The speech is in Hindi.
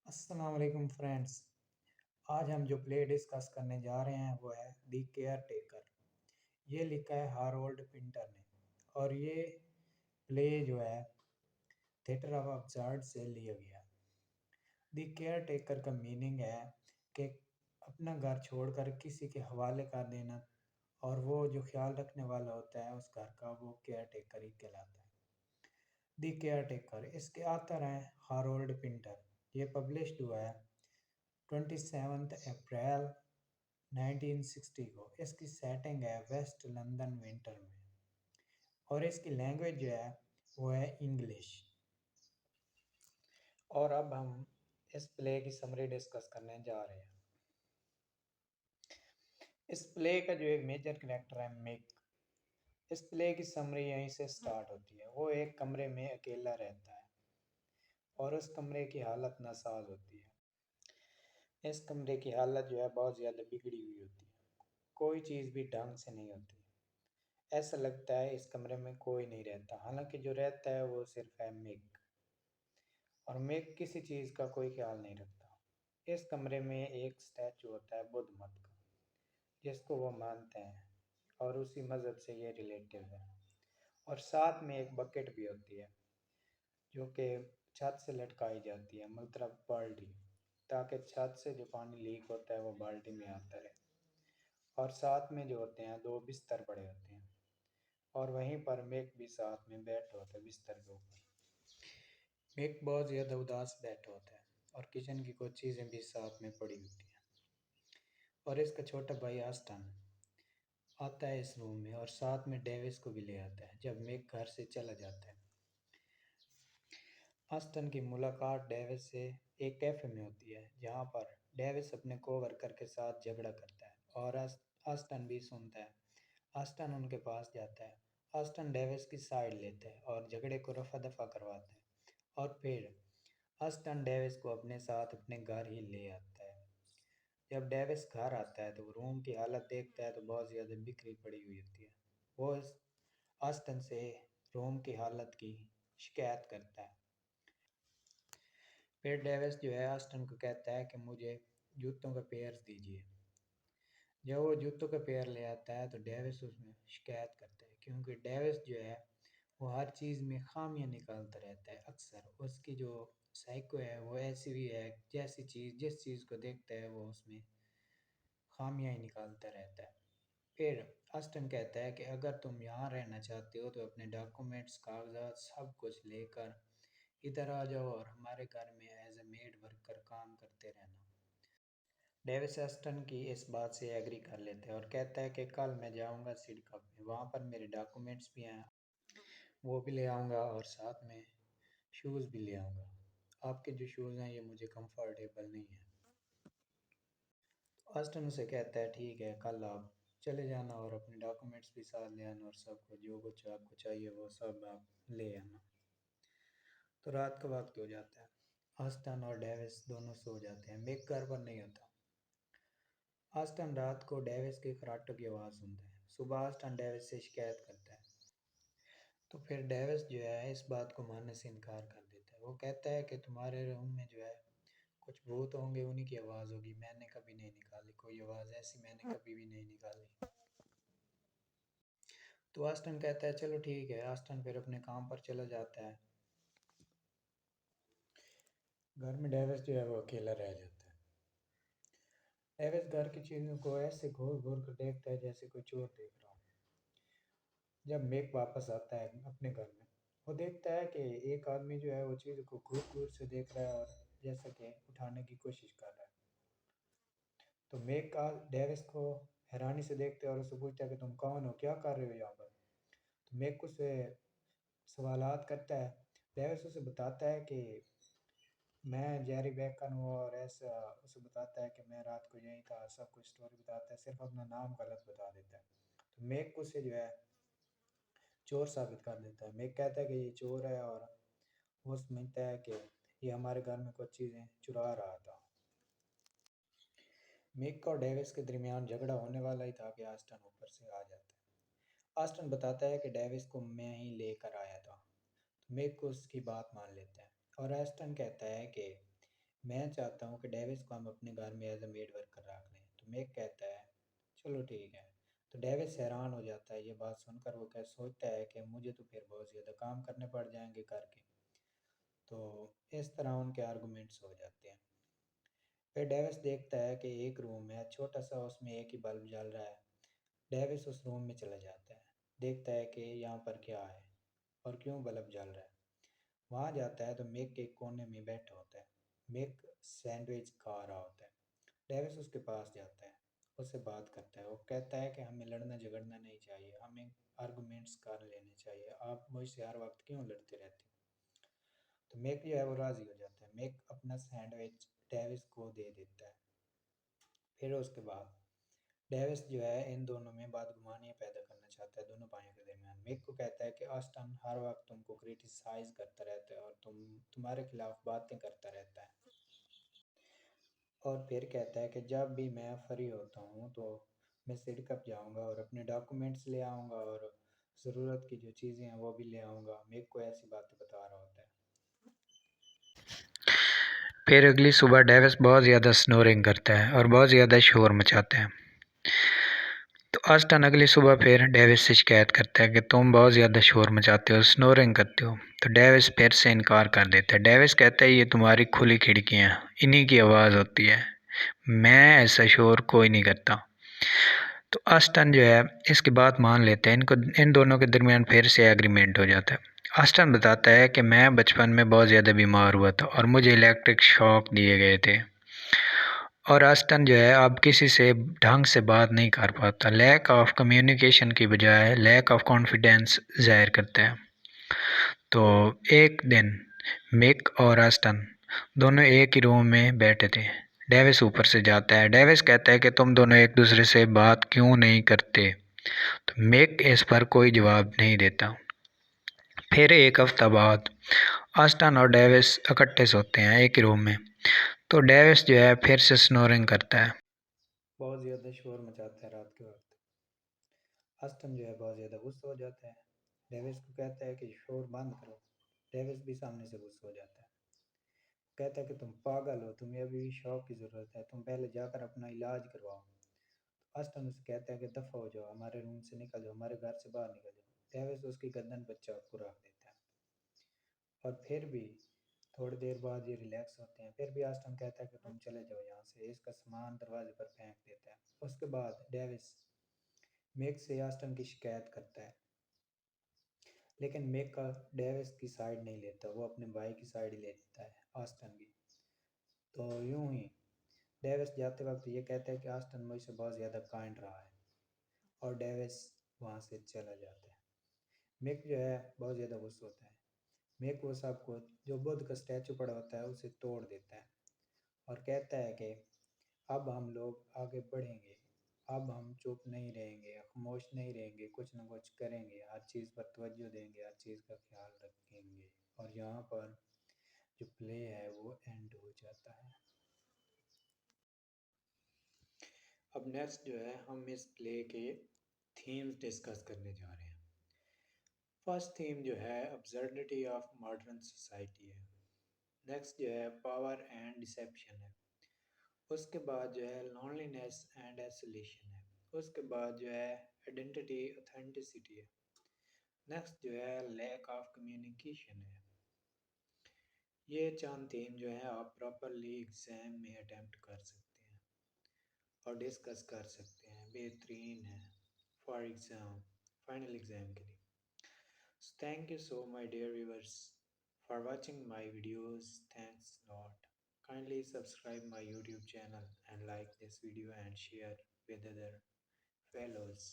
अस्सलाम वालेकुम फ्रेंड्स। आज हम जो प्ले डिस्कस करने जा रहे हैं वो है दी केयर टेकर। ये लिखा है हारोल्ड पिंटर ने और ये प्ले जो है थिएटर ऑफ अब्सर्ड से लिया गया। दी केयर टेकर का मीनिंग है कि अपना घर छोड़कर किसी के हवाले कर देना, और वो जो ख्याल रखने वाला होता है उस घर का, वो केयर टेकर ही कहलाता है। दी केयर टेकर, इसके आथर हैं हारोल्ड पिंटर। ये पब्लिश्ड हुआ है 27 अप्रैल 1960 को। इसकी सेटिंग है वेस्ट लंदन विंटर में, और इसकी लैंग्वेज जो है वो है इंग्लिश। और अब हम इस प्ले की समरी डिस्कस करने जा रहे हैं। इस प्ले का जो एक मेजर कैरेक्टर है मिक। इस प्ले की समरी यहीं से स्टार्ट होती है। वो एक कमरे में अकेला रहता है और उस कमरे की हालत नासाज होती है। इस कमरे की हालत जो है बहुत ज़्यादा बिगड़ी हुई होती है। कोई चीज़ भी ढंग से नहीं होती। ऐसा लगता है इस कमरे में कोई नहीं रहता, हालांकि जो रहता है वो सिर्फ है मिक। और मिक किसी चीज़ का कोई ख्याल नहीं रखता। इस कमरे में एक स्टैचू होता है बुद्ध मत का, जिसको वो मानते हैं और उसी मज़हब से ये रिलेटिव है। और साथ में एक बकेट भी होती है जो कि छत से लटकाई जाती है, मतलब बाल्टी, ताकि छत से जो पानी लीक होता है वो बाल्टी में आता रहे। और साथ में जो होते हैं दो बिस्तर पड़े होते हैं, और वहीं पर मिक भी साथ में बैठा होता है बिस्तर के ऊपर। मिक बहुत ज़्यादा उदास बैठा होता है और किचन की कुछ चीज़ें भी साथ में पड़ी होती हैं। और इसका छोटा भाई आस्टन आता है इस रूम में, और साथ में डेविस को भी ले आता है जब मिक घर से चला जाता है। आस्टन की मुलाकात डेविस से एक कैफ़े में होती है, जहाँ पर डेविस अपने कोवर्कर के साथ झगड़ा करता है और आस्टन भी सुनता है। आस्टन उनके पास जाता है। आस्टन डेविस की साइड लेता है और झगड़े को रफा दफा करवाता है, और फिर आस्टन डेविस को अपने साथ अपने घर ही ले आता है। जब डेविस घर आता है तो वो रूम की हालत देखता है तो बहुत ज़्यादा बिखरी पड़ी हुई होती है। वो इस आस्टन से रूम की हालत की शिकायत करता है। फिर डेविस जो है आस्टन को कहता है कि मुझे जूतों का पेयर दीजिए। जब वो जूतों का पेयर ले आता है तो डेविस उसमें शिकायत करता है, क्योंकि डेविस जो है वो हर चीज़ में खामियां निकालता रहता है। अक्सर उसकी जो साइको है वो ऐसी भी है, जैसी चीज़ जिस चीज़ को देखता है वो उसमें खामियां ही निकालता रहता है। फिर अस्टन कहता है कि अगर तुम यहाँ रहना चाहते हो तो अपने डॉक्यूमेंट्स, कागजात, सब कुछ लेकर इधर आ जाओ और हमारे घर में एज ए मेड वर्कर काम करते रहना। डेविस अस्टन की इस बात से एग्री कर लेते हैं और कहता है कि कल मैं जाऊंगा सीड कप में, वहाँ पर मेरे डॉक्यूमेंट्स भी हैं, वो भी ले आऊँगा, और साथ में शूज़ भी ले आऊँगा। आपके जो शूज़ हैं ये मुझे कंफर्टेबल नहीं है। अस्टन उसे कहता है ठीक है, कल आप चले जाना और अपने डॉक्यूमेंट्स भी साथ ले आना, और सब कुछ जो कुछ आपको चाहिए वो सब आप ले आना। तो रात का वक्त हो जाता है। अस्टन और डेविस दोनों सो जाते हैं। मिक घर पर नहीं होता। अस्टन रात को डेविस के खर्राटों की आवाज़ सुनता है। सुबह अस्टन डेविस से शिकायत करता है, तो फिर डेविस जो है इस बात को मानने से इनकार कर देता है। वो कहता है कि तुम्हारे रूम में जो है कुछ भूत होंगे, उन्हीं की आवाज़ होगी, मैंने कभी नहीं निकाली कोई आवाज़ ऐसी, मैंने कभी भी नहीं निकाली। तो आस्टन कहता है चलो ठीक है। आस्टन फिर अपने काम पर चला जाता है। घर में डेविस जो है वो अकेला रह जाता है। डेविस घर की चीज़ों को ऐसे घूर घूर कर देखता है जैसे कोई चोर देख रहा हो। जब मेक वापस आता है अपने घर में, वो देखता है कि एक आदमी जो है वो चीज़ को घूर घूर से देख रहा है और जैसे कि उठाने की कोशिश कर रहा है। तो मेक का डेविस को हैरानी से देखते हैं और उससे पूछता है कि तुम कौन हो, क्या कर रहे हो यहाँ पर। तो मेक उससे सवालात करता है। डेविस उसे बताता है कि मैं जेरी बैकन हूँ, और ऐसा उसे बताता है कि मैं रात को यहीं था, सब कुछ स्टोरी बताता है, सिर्फ अपना नाम गलत बता देता है। तो मेक उसे जो है चोर साबित कर देता है। मेक कहता है कि ये चोर है, और वो समझता है कि ये हमारे घर में कुछ चीज़ें चुरा रहा था। मेक और डेविस के दरमियान झगड़ा होने वाला ही था कि आस्टन ऊपर से आ जाता है। आस्टन बताता है कि डेविस को मैं ही लेकर आया था। तो मेक को उसकी बात मान लेता है, और आस्टन कहता है कि मैं चाहता हूँ कि डेविस को हम अपने घर में एज ए मेड वर्कर रख लें। तो मेक कहता है चलो ठीक है। तो डेविस हैरान हो जाता है ये बात सुनकर। वो क्या सोचता है कि मुझे तो फिर बहुत ज़्यादा काम करने पड़ जाएंगे घर के। तो इस तरह उनके आर्गूमेंट्स हो जाते हैं। फिर डेविस देखता है कि एक रूम है छोटा सा, उसमें एक ही बल्ब जल रहा है। डेविस उस रूम में चला जाता है, देखता है कि यहाँ पर क्या है और क्यों बल्ब जल रहा है। वहाँ जाता है तो मेक एक कोने में बैठा होता है। मेक सैंडविच खा रहा होता है। डेविस उसके पास जाता है, उससे बात करता है। वो कहता है कि हमें लड़ना झगड़ना नहीं चाहिए, हमें आर्गुमेंट्स कर लेने चाहिए। आप मुझसे हर वक्त क्यों लड़ते रहते हो। तो मेक जो है वो राज़ी हो जाता है। मेक अपना सैंडविच डेविस को दे देता है। फिर उसके बाद डेविस जो है इन दोनों में बदगुमानियाँ पैदा करना चाहता है दोनों भाइयों के दरमियान। मेक को कहता है कि ऑस्टन हर वक्त तुमको क्रिटिसाइज करता रहता है और तुम्हारे खिलाफ बातें करता रहता है। और फिर कहता है कि जब भी मैं फ्री होता हूँ तो मैं सिडकप जाऊँगा और अपने डॉक्यूमेंट्स ले आऊँगा और ज़रूरत की जो चीज़ें हैं वो भी ले आऊँगा। मेक को ऐसी बातें बता रहा होता है। फिर अगली सुबह डेविस बहुत ज़्यादा स्नोरिंग करता है और बहुत ज़्यादा शोर मचाता है। तो अस्टन अगली सुबह फिर डेविस से शिकायत करता है कि तुम बहुत ज़्यादा शोर मचाते हो, स्नोरिंग करते हो। तो डेविस फिर से इनकार कर देता है। डेविस कहता है ये तुम्हारी खुली खिड़कियाँ, इन्हीं की आवाज़ होती है, मैं ऐसा शोर कोई नहीं करता। तो अस्टन जो है इसकी बात मान लेते हैं। इनको इन दोनों के दरमियान फिर से एग्रीमेंट हो जाता है। अस्टन बताता है कि मैं बचपन में बहुत ज़्यादा बीमार हुआ था और मुझे इलेक्ट्रिक शॉक दिए गए थे। और अस्टन जो है अब किसी से ढंग से बात नहीं कर पाता। लैक ऑफ कम्युनिकेशन की बजाय लैक ऑफ कॉन्फिडेंस ज़ाहिर करता है। तो एक दिन मिक और अस्टन दोनों एक ही रूम में बैठे थे। डेविस ऊपर से जाता है। डेविस कहता है कि तुम दोनों एक दूसरे से बात क्यों नहीं करते। तो मिक इस पर कोई जवाब नहीं देता। फिर एक हफ्ता बाद अस्टन और डेविस इकट्ठे सोते हैं एक ही रूम में। तो डेविस जो है फिर से स्नोरिंग करता है। बहुत ज़्यादा शोर मचाता है रात के वक्त। अस्टन जो है बहुत ज़्यादा गुस्सा हो जाता है। डेविस को कहता है कि शोर बंद करो। डेविस भी सामने से गुस्सा हो जाता है। कहता है कि तुम पागल हो, तुम्हें अभी भी शौक की ज़रूरत है, तुम पहले जाकर अपना इलाज करवाओ। तो अस्टन उसे कहता है कि दफ़ा हो जाओ, हमारे रूम से निकल जाओ, हमारे घर से बाहर निकल जाओ। डेविस उसकी गर्दन पर चाकू रख देता है। और फिर भी थोड़ी देर बाद ये रिलैक्स होते हैं। फिर भी अस्टन कहता है कि तुम चले जाओ यहाँ से। इसका सामान दरवाजे पर फेंक देता है। उसके बाद डेविस मेक से अस्टन की शिकायत करता है। लेकिन मेक का डेविस की साइड नहीं लेता, वो अपने भाई की साइड ही लेता है, ऑस्टन की। तो यूं ही डेविस जाते वक्त ये कहता है कि ऑस्टन मुझसे बहुत ज़्यादा काइंड रहा है। और डेविस वहाँ से चला जाता है। मेक जो है बहुत ज़्यादा गुस्सा होता है। मेक वो सब कुछ जो बुद्ध का स्टैचू पड़ा होता है उसे तोड़ देता है और कहता है कि अब हम लोग आगे बढ़ेंगे। अब हम चुप नहीं रहेंगे, खामोश नहीं रहेंगे, कुछ ना कुछ करेंगे, हर चीज़ पर तवज्जो देंगे, हर चीज़ का ख्याल रखेंगे। और यहाँ पर जो प्ले है वो एंड हो जाता है। अब नेक्स्ट जो है हम इस प्ले के थीम्स डिस्कस करने जा रहे हैं। फर्स्ट थीम जो है अब्सर्डिटी ऑफ मॉडर्न सोसाइटी है। नेक्स्ट जो है पावर एंड डिसेप्शन है। उसके बाद जो है लॉनलीनेस एंड आइसोलेशन है। उसके बाद जो है आइडेंटिटी ऑथेंटिसिटी है। नेक्स्ट जो है लैक ऑफ कम्युनिकेशन है। ये चंद थीम जो है आप प्रॉपरली एग्जाम में अटेम्प्ट कर सकते हैं और डिस्कस कर सकते हैं। बेहतरीन है फॉर एग्ज़ाम, फाइनल एग्ज़ाम के लिए। So thank you so my dear viewers for watching my videos. Thanks lot. Kindly subscribe my YouTube channel and like this video and share with other fellows.